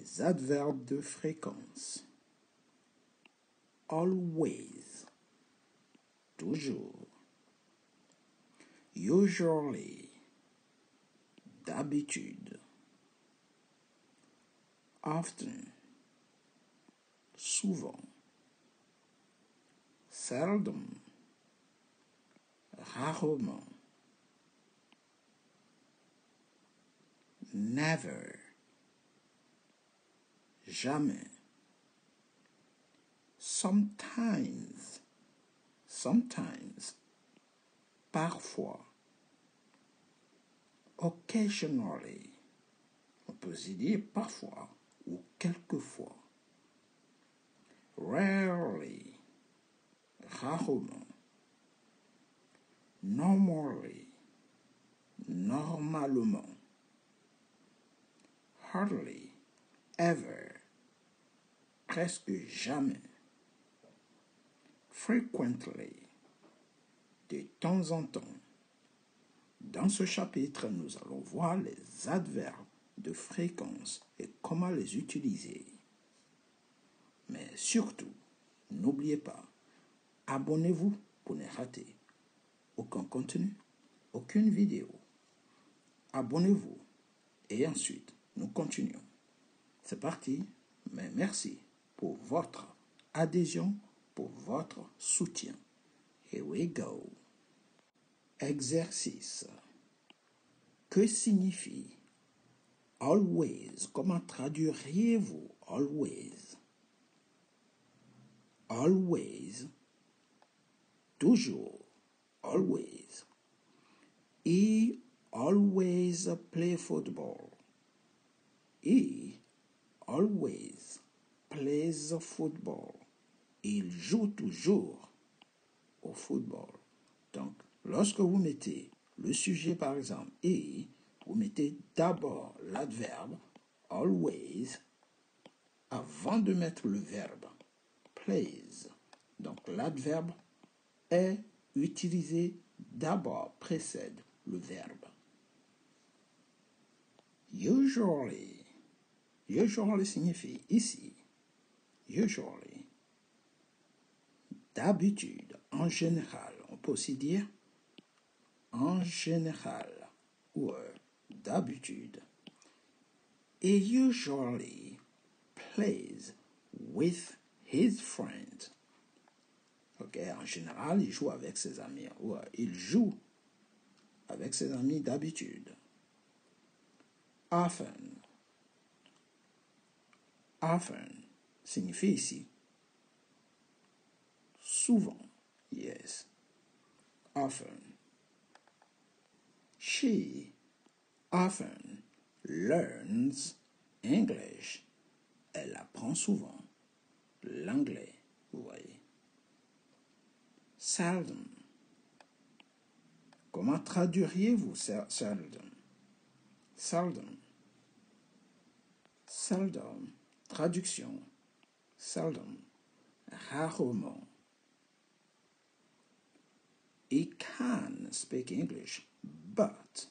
les adverbes de fréquence. Always, toujours. Usually, d'habitude. Often, souvent. Seldom, rarement. Never, jamais. Sometimes, parfois. Occasionally, on peut aussi dire parfois ou quelquefois. Rarely, rarement. Normally, normalement. Hardly, ever, presque jamais. Frequently, de temps en temps. Dans ce chapitre, nous allons voir les adverbes de fréquence et comment les utiliser. Mais surtout, n'oubliez pas, abonnez-vous pour ne rater aucun contenu, aucune vidéo. Abonnez-vous et ensuite, nous continuons. C'est parti, mais merci pour votre adhésion, pour votre soutien. Here we go. Exercice. Que signifie always? Comment traduiriez-vous always? Always. Toujours. Always. He always play football. He always plays football. Il joue toujours au football. Donc, lorsque vous mettez le sujet, par exemple, et, vous mettez d'abord l'adverbe always avant de mettre le verbe plays. Donc, l'adverbe est utilisé d'abord, précède le verbe. Usually. Usually signifie ici. Usually. D'habitude, en général. On peut aussi dire en général ou d'habitude. He usually plays with his friends. Ok, en général, il joue avec ses amis. Ou il joue avec ses amis d'habitude. Often. Often signifie ici souvent. Yes. Often. She often learns English. Elle apprend souvent l'anglais. Vous voyez. Seldom. Comment traduiriez-vous seldom? Seldom. Seldom. Traduction. Seldom. Rarement. He can speak English, but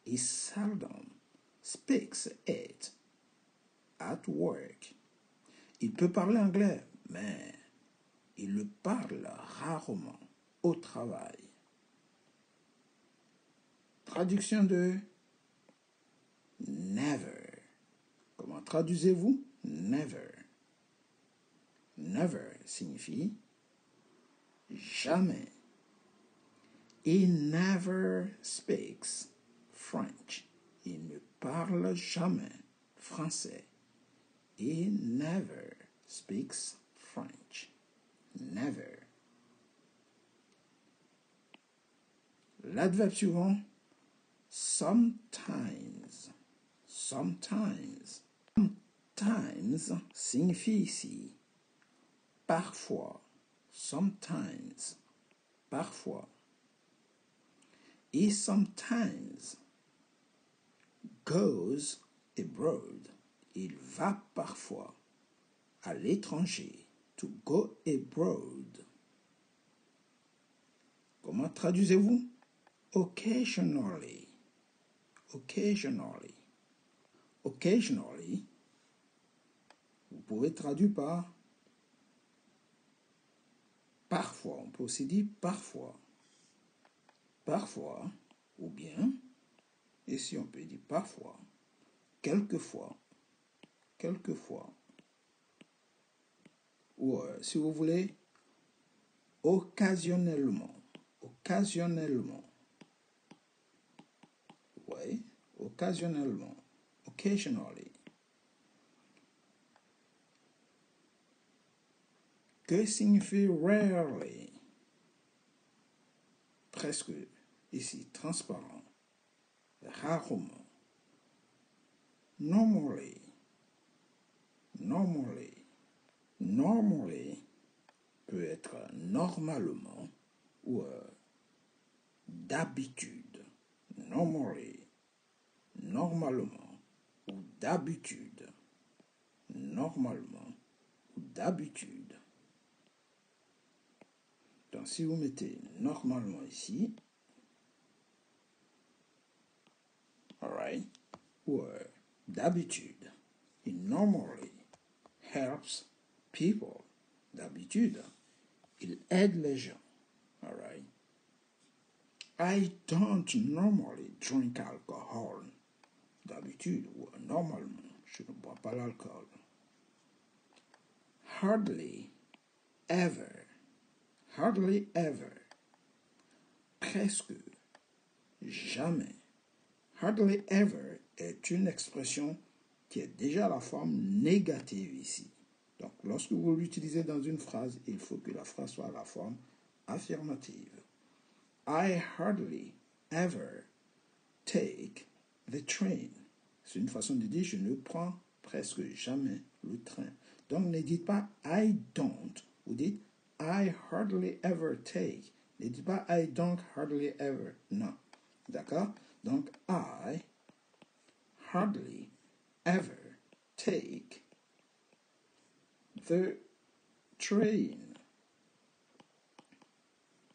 he seldom speaks it at work. Il peut parler anglais, mais il le parle rarement au travail. Traduction de never. Comment traduisez-vous? Never. Never signifie jamais. He never speaks French. Il ne parle jamais français. He never speaks French. Never. L'adverbe suivant, sometimes. Sometimes. Sometimes signifie ici parfois. Sometimes. Parfois. He sometimes goes abroad. Il va parfois à l'étranger. To go abroad. Comment traduisez-vous? Occasionally. Occasionally. Occasionally pouvez traduire par parfois. On peut aussi dire parfois. Parfois, ou bien, ici on peut dire parfois, quelquefois, quelquefois. Ou si vous voulez, occasionnellement, occasionnellement. Oui, occasionnellement, occasionally. Que signifie rarely? Presque, ici, transparent, rarement. Normally, normally, normally peut être normalement ou d'habitude. Normally, normalement ou d'habitude. Normalement ou d'habitude. Donc si vous mettez normalement ici, alright, ou d'habitude, it normally helps people. D'habitude, il aide les gens. Alright. I don't normally drink alcohol. D'habitude, ou normalement, je ne bois pas l'alcool. Hardly ever. Hardly ever. Presque jamais. Hardly ever est une expression qui est déjà la forme négative ici. Donc, lorsque vous l'utilisez dans une phrase, il faut que la phrase soit la forme affirmative. I hardly ever take the train. C'est une façon de dire je ne prends presque jamais le train. Donc, ne dites pas I don't. Vous dites I hardly ever take. Ne dites pas I don't hardly ever. Non. D'accord? Donc, I hardly ever take the train.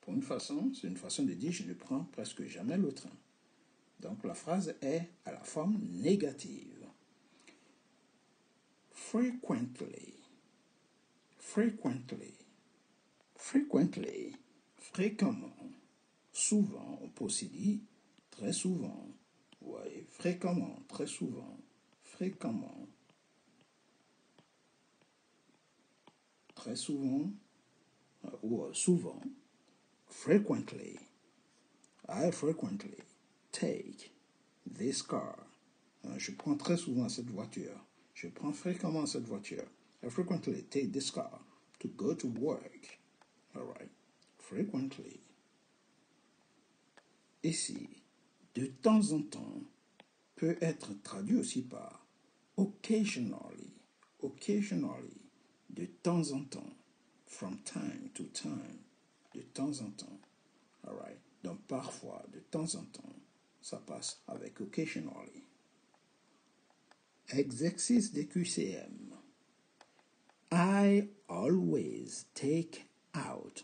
Pour une façon, c'est une façon de dire je ne prends presque jamais le train. Donc la phrase est à la forme négative. Frequently. Frequently. Frequently. Fréquemment. Souvent. On peut aussi dire très souvent. Oui, fréquemment, très souvent. Fréquemment. Très souvent. Ou souvent. Frequently. I frequently take this car. Je prends très souvent cette voiture. Je prends fréquemment cette voiture. I frequently take this car to go to work. All right. Frequently. Ici, de temps en temps peut être traduit aussi par occasionally. Occasionally. De temps en temps. From time to time. De temps en temps. All right. Donc parfois, de temps en temps, ça passe avec occasionally. Exercice de QCM. I always take out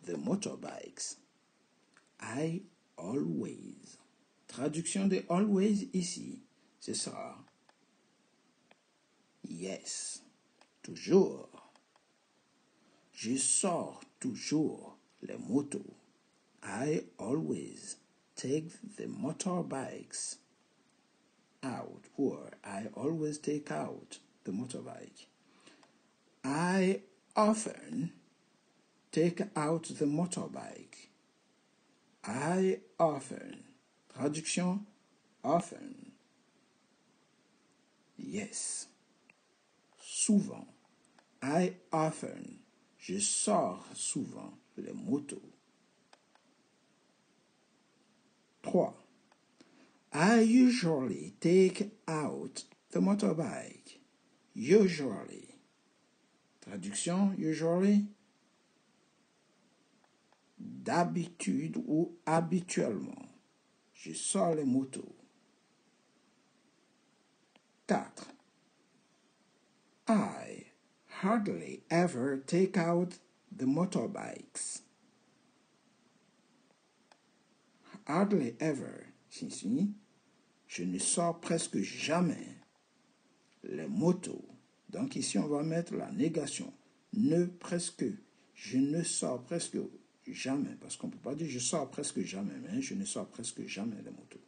the motorbikes. I always. Traduction de always ici, ce sera yes, toujours. Je sors toujours les motos. I always take the motorbikes out, or I always take out the motorbike. I often take out the motorbike. I often. Traduction, often. Yes. Souvent. I often. Je sors souvent les motos. 3. I usually take out the motorbike. Usually. Traduction, usually. D'habitude ou habituellement. Je sors les motos. 4. I hardly ever take out the motorbikes. Hardly ever signifie je ne sors presque jamais les motos. Donc ici, on va mettre la négation. Ne presque. Je ne sors presque jamais. Parce qu'on ne peut pas dire je sors presque jamais, mais je ne sors presque jamais de moto.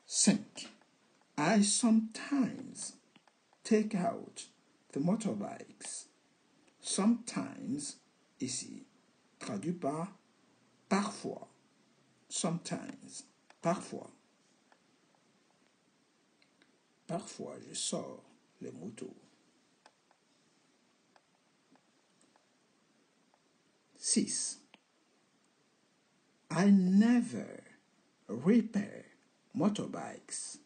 5. I sometimes take out the motorbikes. Sometimes, ici, traduit par parfois. Sometimes, parfois. Parfois, je sors les motos. 6. I never repair motorbikes.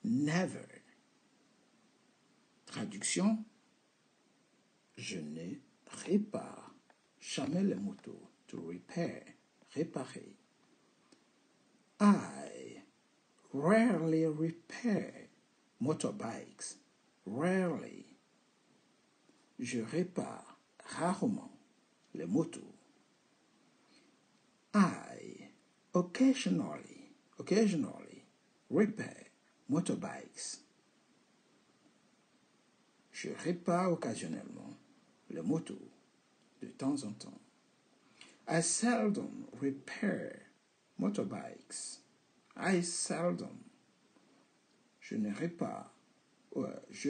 Never. Traduction, je ne répare jamais les motos. To repair, réparer. I rarely repair motorbikes. Rarely. Je répare rarement les motos. I occasionally repair motorbikes. Je répare occasionnellement les motos de temps en temps. I seldom repair motorbikes. I seldom. Je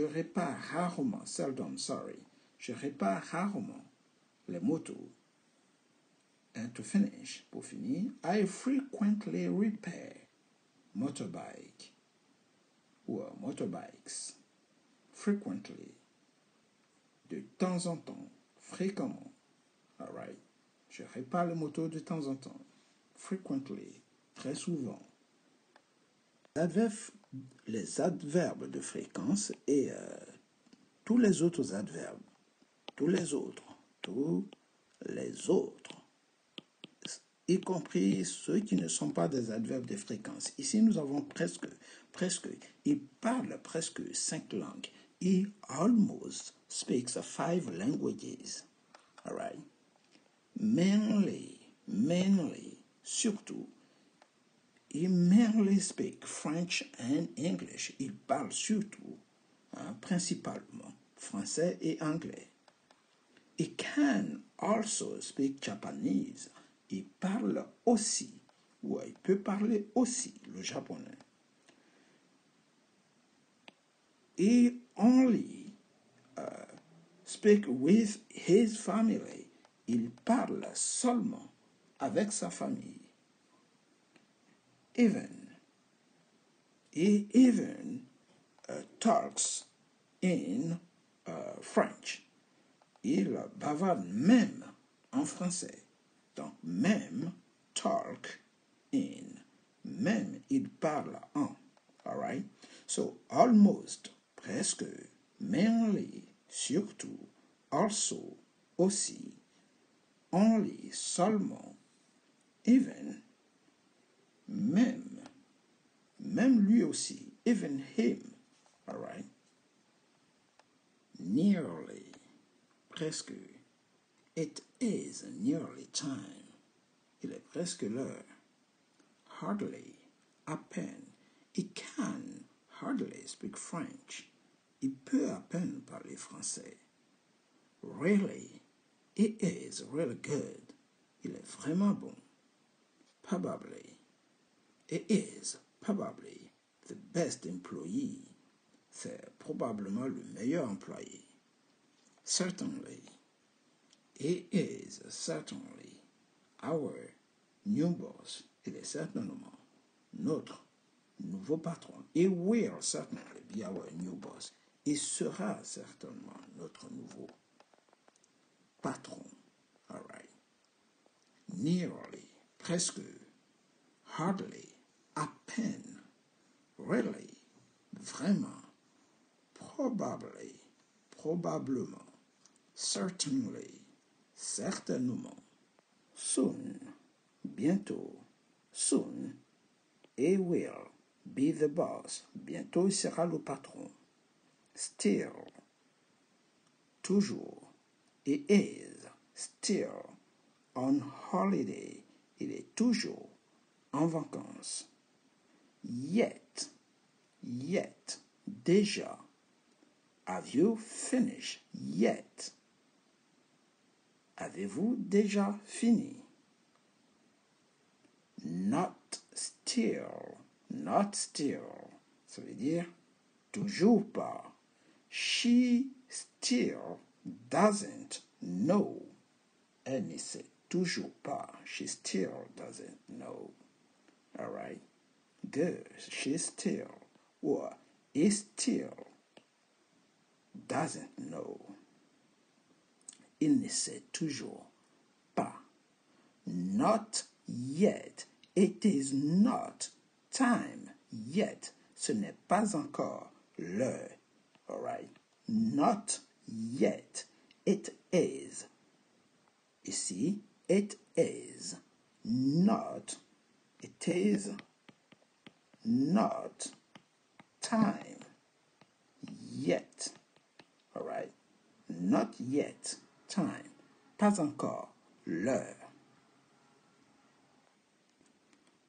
répare rarement, seldom, sorry. Je répare rarement les motos. And to finish, pour finir, I frequently repair motorbikes. Frequently. De temps en temps. Fréquemment. All right. Je répare les motos de temps en temps. Frequently. Très souvent. Les adverbes de fréquence et tous les autres adverbes. Tous les autres, y compris ceux qui ne sont pas des adverbes de fréquence. Ici, nous avons presque, il parle presque 5 langues. He almost speaks 5 languages. All right? Mainly, surtout, he mainly speaks French and English. Il parle surtout, principalement, français et anglais. He can also speak Japanese. Il parle aussi, ou il peut parler aussi le japonais. He only speak with his family. Il parle seulement avec sa famille. He even talks in French. Il bavarde même en français. Donc, même, talk in. Même, il parle en. All right? So, almost, presque, mainly, surtout, also, aussi, only, seulement, even, même lui aussi, even him. All right? Nearly. Presque. It is nearly time. Il est presque l'heure. Hardly. À peine. He can hardly speak French. Il peut à peine parler français. Really. It is really good. Il est vraiment bon. Probably. It is probably the best employee. C'est probablement le meilleur employé. Certainly. He is certainly our new boss. Il est certainement notre nouveau patron. He will certainly be our new boss. Il sera certainement notre nouveau patron. All right. Nearly, presque. Hardly, à peine. Really, vraiment. Probably, probablement. Certainly, certainement. Soon, bientôt. Soon, he will be the boss. Bientôt, il sera le patron. Still, toujours. He is still on holiday. Il est toujours en vacances. Yet, déjà? Have you finished yet? Avez-vous déjà fini? Not still. Not still. Ça veut dire toujours pas. She still doesn't know. Elle ne sait toujours pas. She still doesn't know. All right. Good. She still or he still doesn't know. Il ne sait toujours pas. Not yet. It is not time yet. Ce n'est pas encore l'heure. All right. Not yet. It is. Ici, it is not. It is not time yet. All right. Not yet time. Pas encore l'heure.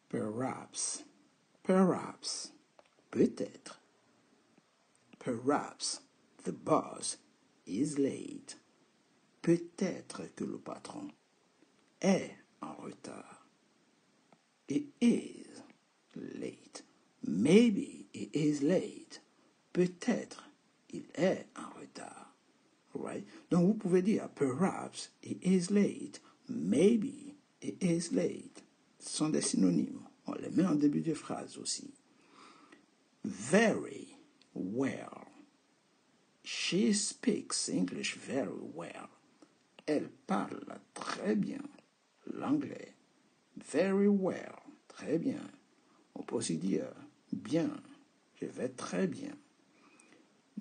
Perhaps. Perhaps. Peut-être. Perhaps the boss is late. Peut-être que le patron est en retard. It is late. Maybe it is late. Peut-être il est en retard. Right? Donc vous pouvez dire perhaps it is late. Maybe it is late. Ce sont des synonymes. On les met en début de phrase aussi. Very well. She speaks English very well. Elle parle très bien l'anglais. Very well. Très bien. On peut aussi dire bien. Je vais très bien.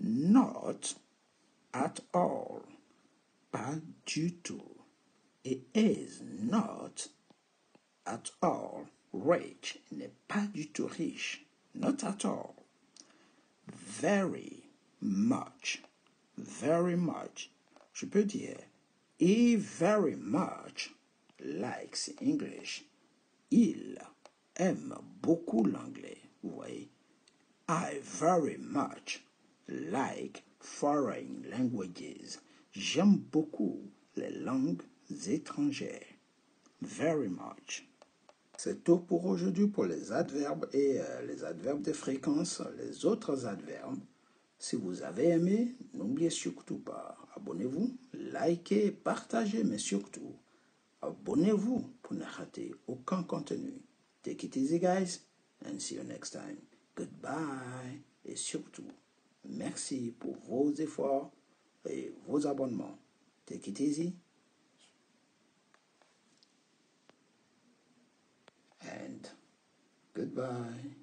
Not at all. Pas du tout. It is not at all rich. Il n'est pas du tout riche. Not at all. Very much. Very much. Je peux dire he very much likes English. Il aime beaucoup l'anglais. Vous voyez? I very much like foreign languages. J'aime beaucoup les langues étrangères. Very much. C'est tout pour aujourd'hui pour les adverbes et les adverbes de fréquence, les autres adverbes. Si vous avez aimé, n'oubliez surtout pas, abonnez-vous, likez, partagez, mais surtout, abonnez-vous pour ne rater aucun contenu. Take it easy, guys, and see you next time. Goodbye. Et surtout, merci pour vos efforts et vos abonnements. Take it easy. And goodbye.